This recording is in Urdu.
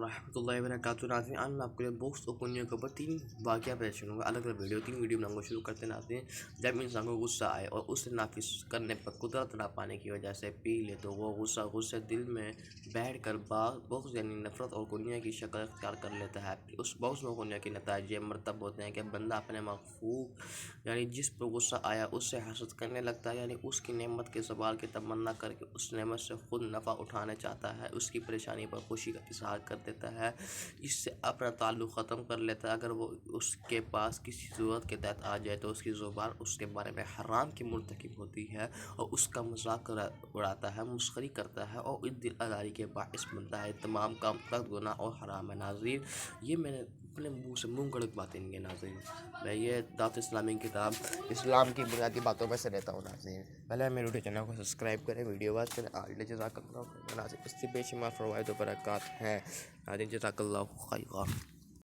ورحمۃ اللہ وبرکاتہ۔ ناظرین آج میں آپ کے لیے بوکس اور کنیوں کے اوپر 3 واقعہ پیش کروں گا، الگ الگ تین ویڈیو بناؤں گا۔ شروع کرتے ہیں ناظرین۔ جب انسان کو غصہ آئے اور اسے نافذ کرنے پر قدرت نہ پانے کی وجہ سے پی لے تو وہ غصہ دل میں بیٹھ کر بغض یعنی نفرت اور کنیا کی شکل اختیار کر لیتا ہے۔ اس بغض اور کنیا کے نتائج یہ مرتب ہوتے ہیں کہ بندہ اپنے محبوب یعنی جس پر غصہ آیا اس سے حسد کرنے لگتا ہے، یعنی اس کی نعمت کے زوال کی تمنا کر کے اس نعمت سے خود نفع اٹھانا چاہتا ہے، اس کی پریشانی پر خوشی کا اظہار کر دیتا ہے، اس سے اپنا تعلق ختم کر لیتا ہے۔ اگر وہ اس کے پاس کسی ضرورت کے تحت آ جائے تو اس کی زبان اس کے بارے میں حرام کی مرتکب ہوتی ہے اور اس کا مذاق اڑاتا ہے، مسخری کرتا ہے اور اس دل آزاری کے باعث بنتا ہے۔ تمام کام سخت گناہ اور حرام ہے۔ ناظرین یہ میں نے اپنے منہ سے منہ گڑک باتیں نہیں ہیں ناظرین، میں یہ دعوت اسلامی کتاب اسلام کی بنیادی باتوں میں سے لیتا ہوں ناظرین۔ پہلے میرے یوٹیوب چینل کو سبسکرائب کریں، ویڈیو واچ کریں، آج جزاک اللہ ناظرین، اس سے بے شمار فوائد و برکات ہیں ناظرین، جزاک اللہ خیرا۔